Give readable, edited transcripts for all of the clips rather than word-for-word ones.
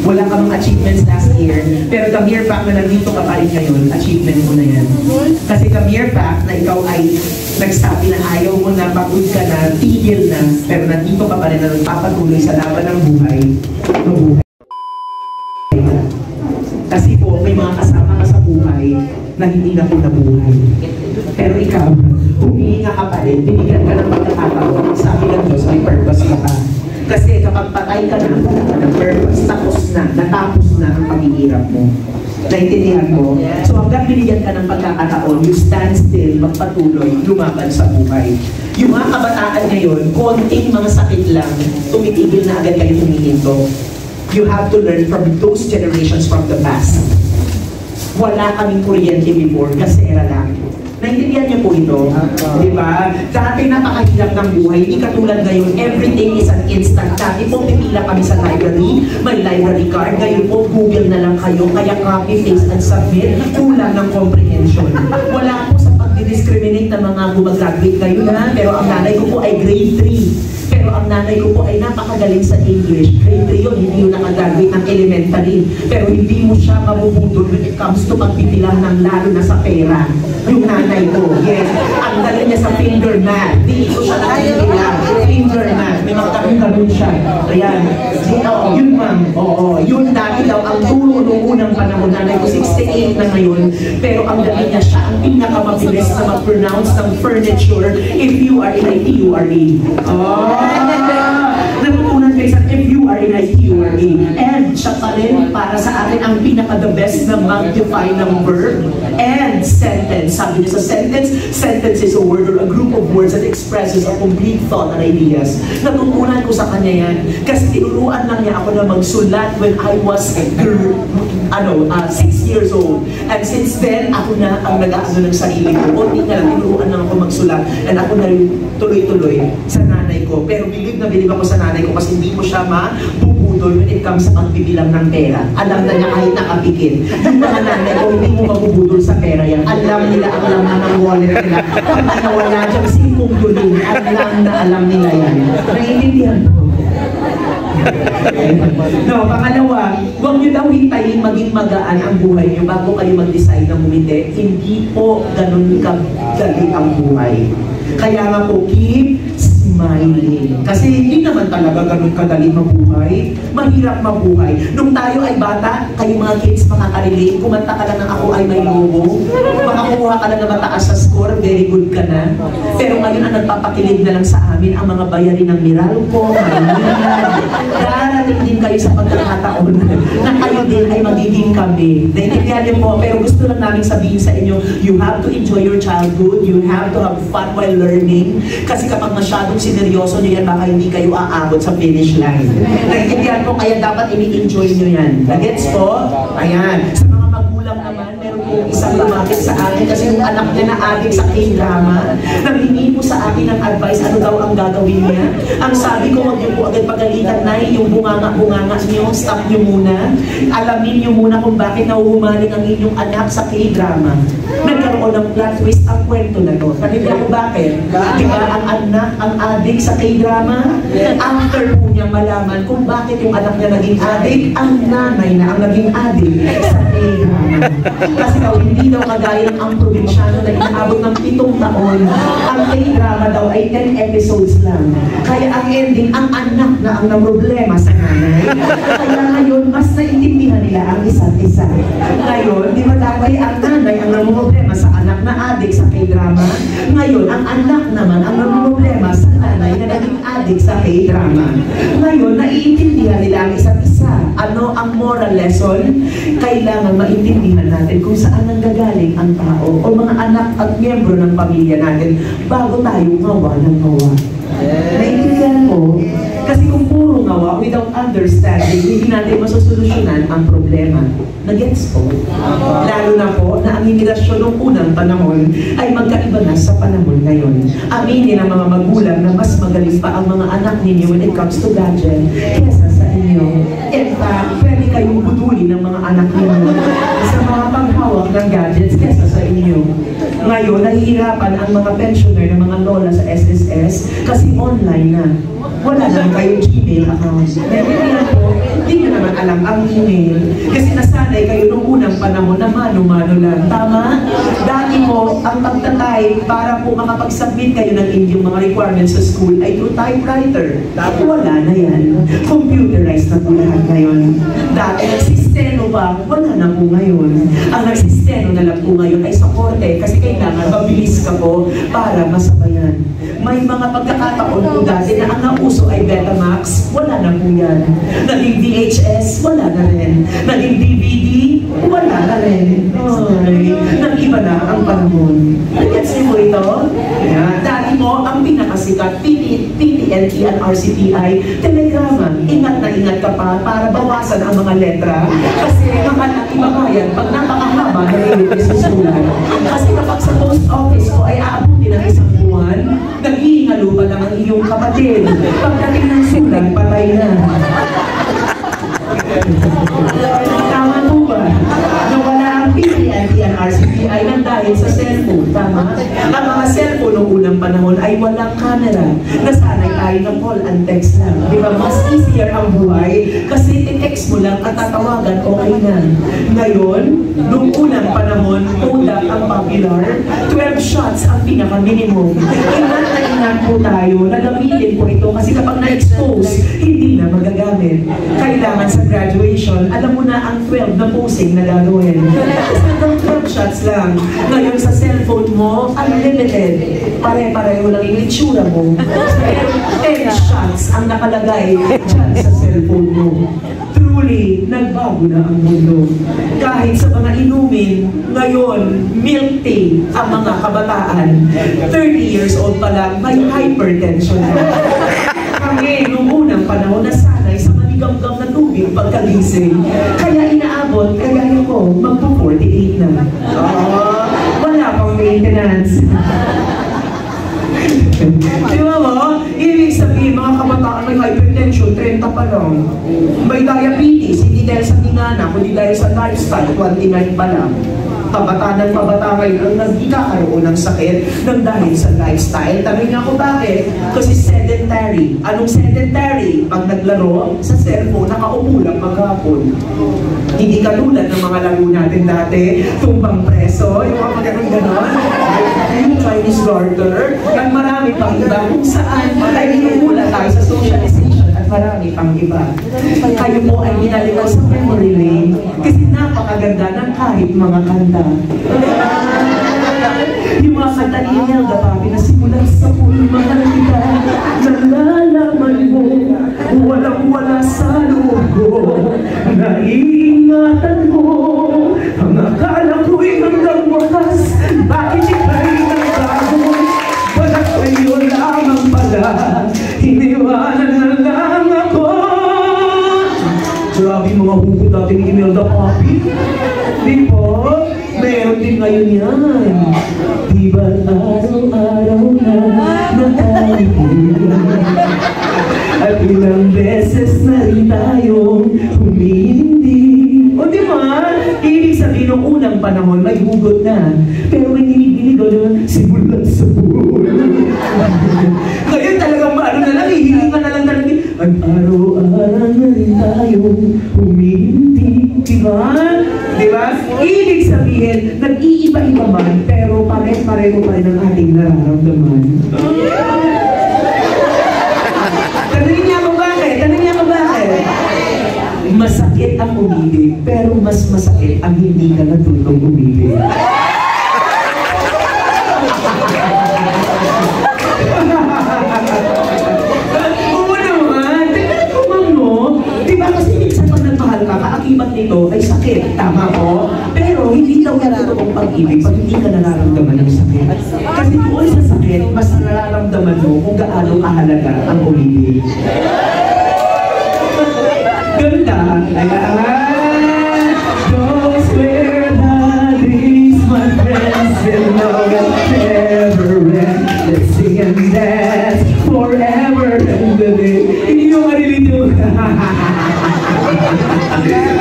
Wala ka mga achievements last year, pero the mere fact na nandito ka pa rin ngayon, achievement mo na yan. Kasi the mere fact na ikaw ay nagsabi na ayaw mo na, pagod ka na, tigil na, pero nandito ka pa rin na nagpapatuloy sa laban ng buhay, mabuhay. Kasi po, may mga kasama ka sa buhay na hindi na po nabuhay. Pero ikaw, humihinga ka pa rin, binigyan ka ng pagkakataon, sabi ng Diyos, may purpose ka. Kasi kapag patay ka na, ng purpose, tapos na, natapos na ang paghihirap mo. Naintindihan mo? So hanggang binigyan ka ng pagkakataon, you stand still, magpatuloy, lumaban sa buhay. Yung mga kabataan ngayon, konting mga sakit lang, tumitigil na agad kayo humihinto. You have to learn from those generations from the past. Wala kaming kuryente before, gasera lang. Naintindihan niyo po ito? Di ba? Dati napakahirap ng buhay, hindi katulad ngayon, everything is an instant. Dati po pipila kami sa library, may library card, ngayon po Google na lang kayo, kaya copy, paste, and submit, kulang ng comprehension. Wala po sa pag-discriminate ng mga gumagraduate kayo na, pero ang nanay ko po ay grade 3. Pero ang nanay ko po ay napakagaling sa English. Grade 3 yun, hindi yun nakagraduate ng elementary. Pero hindi mo siya mabubudol when it comes to pagpipilang ng lalo na sa pera. Yung nanay ko, yes. Ang galing niya sa finger math. Di ko siya nakapilang. Finger math. May magkakaroon siya. Ayan. Yun ma'am. Oo. Yun dati daw ang turo noong unang panahon. Nanay ko 68 na ngayon. Pero ang galing niya siya ang pinakamabilis na mag-pronounce ng furniture. If you are in IT, you are in. Natutunan kayo sa if you are in IT, you are in. And siya pa rin para sa akin ang pinaka-the best na mag-define ng verb and sentence. Sabi niya sa sentence, sentence is a word or a group of words that expresses a complete thought and ideas. Natutunan ko sa kanya yan kasi tinuruan lang niya ako na magsulat when I was 6 years old. And since then, ako na ang nag-aano ng sarili ko. Kunti na lang, tinuruan lang ako magsulat. And ako na tuloy-tuloy sa nanay ko. Pero bilib na bilib ako sa nanay ko kasi hindi ko siya mabubudol when it comes sa pagbibilang ng pera. Alam na niya kahit nakapikit. Yung mga nanay ko, hindi mo mabubudol sa pera yan. Alam nila ang laman ng wallet nila. Pag nawala dyan, 5 dulin. Alam nila yan. Naiintindihan ko. No, pangalawa, huwag nyo daw hintayin maging magaan ang buhay nyo bago kayo mag-decide na bumiti. Hindi po ganun kadali ang buhay. Kaya nga po, keep smiling. Kasi hindi naman talaga ganun kadali mabuhay. Mahirap mabuhay. Nung tayo ay bata, kayo mga kids makaka-relate, kumanta ka lang ng Ako Ay May Lobo, makakuha ka lang na mataas sa score, very good ka na. Pero ngayon ang nagpapakilig na lang sa amin ang mga bayarin ng Meralco, Maynila. Darating din kayo sa pagkakataon na kayo din ay magiging kami. Naintindihan niyo po, pero gusto lang namin sabihin sa inyo, you have to enjoy your childhood, you have to have fun while learning. Kasi kapag masyadong sineryoso nyo yan, baka hindi kayo aabot sa finish line. Naintindihan po, kaya dapat ini-enjoy nyo yan. Nagets po? Ayan. Sa mga magulang naman, meron po isang lumapit sa akin kasi yung anak niya na adik sa K-drama, nanghingi po sa akin ng advice, ano daw ang gagawin niya. Ang sabi ko, huwag niyo po agad pagalitan na yung bunganga-bunganga niyo, stop niyo muna. Alamin niyo muna kung bakit nahuhumaling ang inyong anak sa K-drama. Nagkaroon ng plot twist ang kwento na to. Kanila ko bakit? Diba ang anak, ang adik sa K-drama? After po niya malaman kung bakit yung anak niya naging adik, ang nanay na ang naging adik sa K-drama. Kasi daw, hindi daw kagaya ng ang probinsyano na inaabot ng 7 taon. Ang K-drama daw ay 10 episodes lang. Kaya ang ending, ang anak na ang namroblema sa nanay. Kaya ngayon, mas naintindihan nila ang isa't isa. Ngayon, di ba dati ang nanay ang namroblema sa anak na adik sa K-drama? Ngayon, ang anak naman ang namroblema sa nanay na naging adik sa K-drama. Ngayon, naiintindihan nila ang isa't isa. Ano ang moral lesson? Kailangan maintindihan natin kung saan nanggagaling ang tao o mga anak at miyembro ng pamilya natin bago tayo ngawa ng ngawa. Naiintindihan mo? Kasi kung puro ngawa, without understanding, hindi natin masusolusyonan ang problema. Nag-gets po? Lalo na po na ang inimirasyon ng unang panahon ay magkaiba na sa panahon ngayon. Aminin ang mga magulang na mas magaling pa ang mga anak ninyo when it comes to gadget kesa sa inyo. In fact, pwede kayong budulin ng mga anak ninyo sa mga panghawak ng gadgets kesa sa inyo. Ngayon, nahihirapan ang mga pensioner ng mga lola sa SSS kasi online na. Wala lang kayong Gmail account. Meron yan po, Di nyo naman alam ang email. Kasi nasanay kayo nung unang panahon na mano-mano lang. Tama? Dati mo, ang pagtatay para po makapag-submit kayo ng inyong mga requirements sa school ay through typewriter. Wala na yan. Computerized na po lahat ngayon. Dati nagsisteno pa, wala na po ngayon. Ang nagsisteno na lang po ngayon ay sa korte kasi kailangan mabilis ka po para masabayan. May mga pagkakataon po dati na ang nauso ay Betamax, wala na po yan. Naging VHS, wala na rin. Naging DVD, wala na rin. Ay, nag-iba na ang panahon. Nag-gets mo ito? Ayan. Dati mo, ang pinakasikat, PTLT at RCTI, telegrama. Ingat na ingat ka pa para bawasan ang mga letra. Kasi mahal at ibabayan pag napakahaba na rin susulat. Kasi kapag sa post office ko ay aabutin ng isang buwan, nag-iingalo pa lang ang iyong kapatid. Pagdating ng sulat, patay na. Tama po ba? Nawala ang PTLT at RCTI nang dahil sa cellphone. Tama? Ang mga cellphone noong unang panahon ay walang camera. Nasanay tayo ng call and text lang. Di ba? Mas easier ang buhay kasi text mo lang at tatawagan, okay na. Ngayon, noong unang panahon, Kodak ang popular, 12 shots ang pinaka-minimum. Ingat na ingat po tayo, nagamitin po ito kasi kapag na-expose, hindi na magagamit. Kailangan sa graduation, alam mo na ang 12 na posing na gagawin. Kasi hanggang 12 shots lang. Ngayon sa cellphone mo, unlimited. Pare-pareho lang yung itsura mo. 10 shots ang nakalagay dyan sa cellphone mo. Truly, nagbago na ang mundo. Kahit sa mga inumin, ngayon, milk tea ang mga kabataan. 30 years old pa lang, may hypertension na. Kami, noong unang panahon, nasanay sa manigamgam na tubig pagkagising. Kaya inaabot, kaya ko, magpo-48 na. Wala pang maintenance. Di ba mo? Ibig sabihin, mga kabataan may hypertension, 30 pa lang. May diabetes, hindi dahil sa tinana, kundi dahil sa lifestyle, 29 pa lang. Kabataan ng kabataan ngayon ang nagkakaroon ng sakit ng dahil sa lifestyle. Tanong niya ako bakit? Kasi sedentary. Anong sedentary? Pag naglaro sa cellphone, nakaupo lang maghapon. Hindi katulad ng mga laro natin dati, tumbang preso, yung mga gano'n-gano'n, yung Chinese garter, at marami pang iba kung saan ay inuula tayo sa socialization at marami pang iba. Kayo po ay ninaligaw sa memory lane kasi napakaganda ng kahit mga kanta. Yung mga kanta ni Imelda Papi na simulan sa mahal kita, nalalaman mo, walang-wala sa loob ko, naiingatan mo, ang akala ko'y hanggang wakas, bakit ika'y nagbago, wala kayo lamang pala, iniwanan na lang ako. Grabe mga hugot natin ni Imelda Papi. Di po? Meron din ngayon yan. Di ba araw-araw na tayo at ilang beses na rin tayong humindi. O di ba? Ibig sabihin ng unang panahon may hugot na. Pero may hinigilig na simulan sa buhay. Ngayon talagang maano na lang, hihinga na lang talaga. At araw-araw na rin tayong humindi. Diba? Diba? Ibig sabihin, nag-iiba-iba man, pero pare-pareho pa rin ang ating nararamdaman. Tanungin niya ako bakit? Tanungin niya ako bakit? Masakit ang umibig, pero mas masakit ang hindi ka natutong umibig. Kaakibat nito ay sakit, tama po? Pero hindi daw yan totoong pag-ibig pag hindi ka nararamdaman ng sakit. Kasi doon sa sakit, mas nararamdaman mo kung gaano kahalaga ang umibig. Ganda! Ayan! Those were the days, my friends, and now will never end. Let's sing and dance forever and the day. Hindi mo marilito.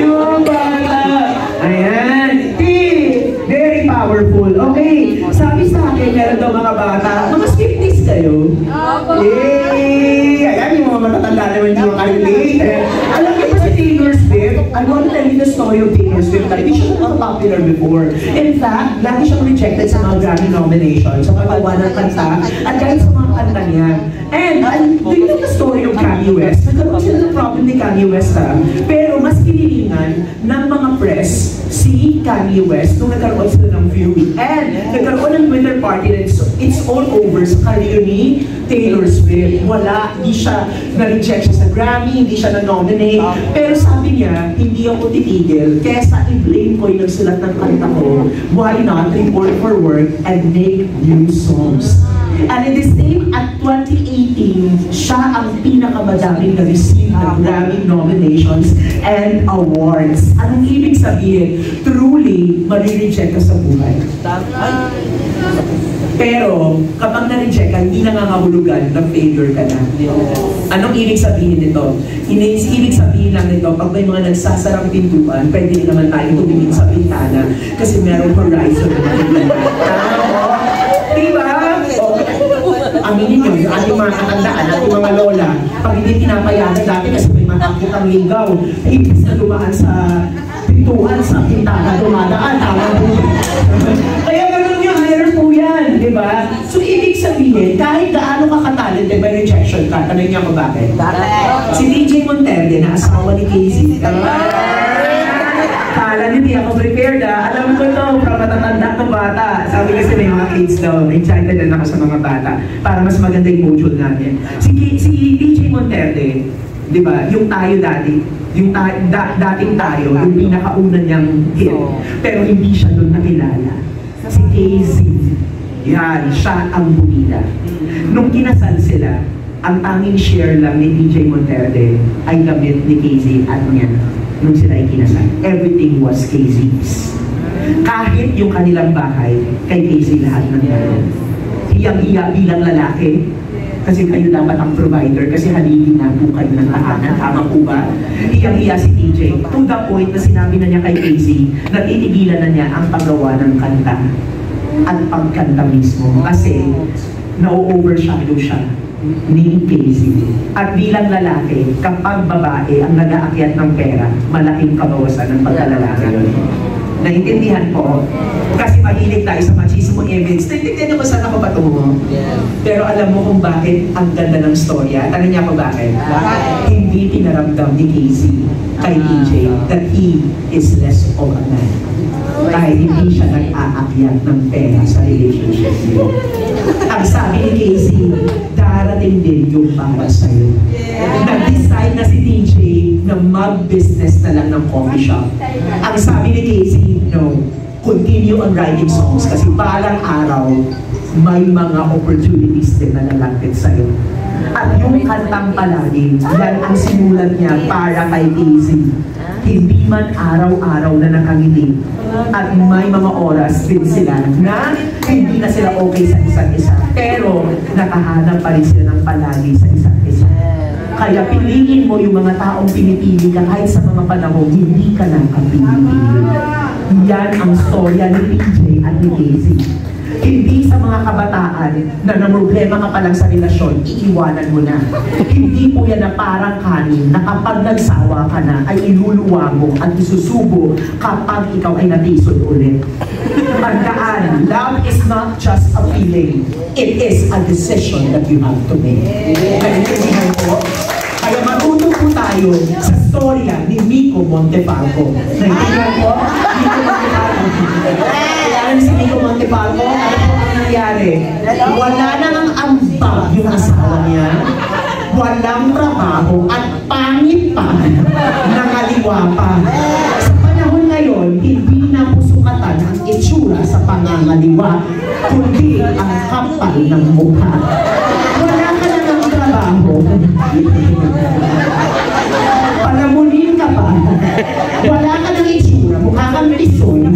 Yung bata. Ayan. Very powerful. Okay. Sabi sa akin, meron daw mga bata, mga 50s kayo. Yay! Ayan, yung mga matatanda naman yung kalilate. Alam niyo ba si Tito I want to tell you the story of Taylor Swift. Hindi siya popular before. In fact, lagi siyang rejected sa mga Grammy nominations, sa paggawa ng kanta, at kahit sa mga kanta niya. And do you know the story of Kanye West? Nagkaroon sila ng problem ni Kanye West, ha? Pero mas kinilingan ng mga press si Kanye West nung nagkaroon sila ng feud. And nagkaroon ng Twitter party na it's all over sa career ni Taylor Swift. Wala, hindi siya na-reject siya sa Grammy, hindi siya na-nominate. Pero sabi niya, hindi ako titigil. Kesa i-blame ko yung nagsulat ng kanta ko, why not report for work and make new songs? And in the same, at 2018, siya ang pinakamadaming na-receive ng Grammy nominations and awards. Anong ibig sabihin? Truly, marireject ka sa buhay. Pero, kapag na-reject ka, hindi nangangahulugan na failure ka na. Anong ibig sabihin nito? Ibig sabihin lang nito, pag may mga nagsasarang pintuan, pwede naman tayo tumingin sa pintana kasi merong horizon na nakikita. Diba? Aminin nyo, yung ating mga katandaan, ating mga lola, pag hindi pinapayagan dati kasi may makakitang ligaw, ibig na dumaan sa pintuan, sa pintana, dumadaan, tama po. Kaya ganun yung higher po yan, di ba? So, ibig sabihin, kahit gaano ka katalented, may rejection ka. Tanong niya ko bakit? Si DJ Monterde, na asawa ni Casey. Kala niyo, di ako prepared, ha? Alam ko to, from matatanda ng bata. Sabi kasi may mga kids daw, excited na ako sa mga bata para mas maganda yung module natin. Si DJ Monterde, di ba, yung tayo dati, yung dating tayo, yung pinakauna niyang hit, pero hindi siya doon nakilala. Si Casey, yan, siya ang bumida. Nung kinasal sila, ang tanging share lang ni DJ Monterde ay gamit ni Casey at niya. Nung sila ay kinasal, everything was Casey's. Kahit yung kanilang bahay, kay Casey lahat ng meron. Hiyang-hiya bilang lalaki, kasi kayo dapat ang provider, kasi halili na po kayo ng tahanan. Tama po ba? Hiyang-hiya si TJ. To the point na sinabi na niya kay Casey, natitigilan na niya ang paggawa ng kanta at pagkanta mismo. Kasi na-overshadow siya ni Casey. At bilang lalaki, kapag babae ang nag-aakyat ng pera, malaking kabawasan ng pagkalalaki yun. Naintindihan po? Kasi mahilig tayo sa machismo image. Naintindihan niyo kung saan ako patungo? Pero alam mo kung bakit ang ganda ng storya? Tanong niya ko bakit? Hindi pinaramdam ni Casey kay DJ that he is less of a man. Kahit hindi siya nag-aakyat ng pera sa relationship niyo. Ang sabi ni Casey, darating din yung para sa'yo. Nag-decide na si DJ na mag-business na lang ng coffee shop. Ang sabi ni Casey, no, continue on writing songs kasi balang araw, may mga opportunities din na lalapit sa'yo. At yung kantang palagi, yan ang sinulat niya para kay Casey. Hindi man araw-araw na nakangiti at may mga oras din sila na hindi na sila okay sa isa't isa. Pero nakahanap pa rin sila ng palagi sa isa't isa. Kaya piliin mo yung mga taong pinipili ka kahit sa mga panahon hindi ka lang kapili. Yan ang storya ni PJ at ni Casey. Hindi sa mga kabataan na namroblema ka pa lang sa relasyon, iiwanan mo na. Hindi po yan na parang kanin na kapag nagsawa ka na ay iluluwa mo at isusubo kapag ikaw ay natisod ulit. Tandaan, love is not just a feeling. It is a decision that you have to make. Naintindihan po? Kaya matuto po tayo sa storya ni Miko Montefalco. Naintindihan po? Miko Montefalco. Si Miko Montefalco, ano po ang nangyari? Wala nang ang ambag yung asawa niya, walang trabaho at pangit pa, nangaliwa pa. Sa panahon ngayon, hindi na pusukatan ang itsura sa pangangaliwa, kundi ang kapal ng mukha. Wala ka na ng trabaho, palamunin ka pa, wala ka ng itsura, mukha kang lison.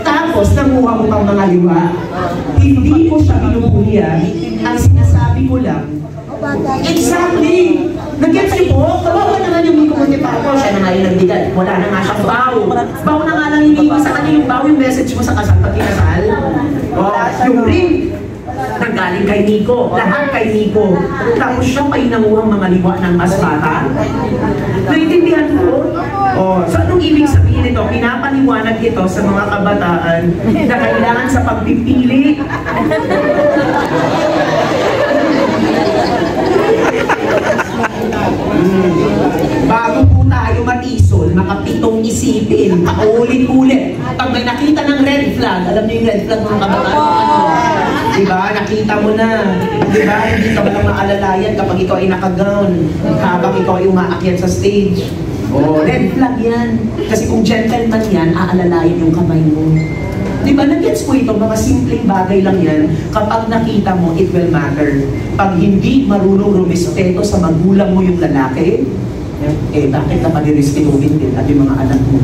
Tapos, nanguha mo pang mga liwa. Hindi ko siya binubuya. Ang sinasabi ko lang, exactly! Nag-gets niyo po? Kawawa naman yung Miko Montefalco. Siya na nga yung nagbigat. Wala na nga siyang bow. Bow na nga lang hindi sa kanya yung bow, yung message mo sa kasal pag kinasal. Yung ring, nanggaling kay Miko. Lahat kay Miko. Tapos siya pa yung nanguhang mga liwa ng mas bata. Naintindihan ko? ito sa mga kabataan na kailangan sa pagpipili. Bago po tayo matisol, makapitong isipin, paulit-ulit. Pag may nakita ng red flag, alam niyo yung red flag mga kabataan? Diba? Nakita mo na. Diba? Hindi ka walang maalalayan kapag ikaw ay naka-gown, habang ikaw ay umaakyat sa stage. Oh, red flag yan. Kasi kung gentleman yan, aalalayan yung kamay mo. Di ba, nag-gets ko ito, mga simpleng bagay lang yan, kapag nakita mo, it will matter. Pag hindi marunong rumispeto sa magulang mo yung lalaki, eh bakit ka pa nirespetuhin din at yung mga anak mo?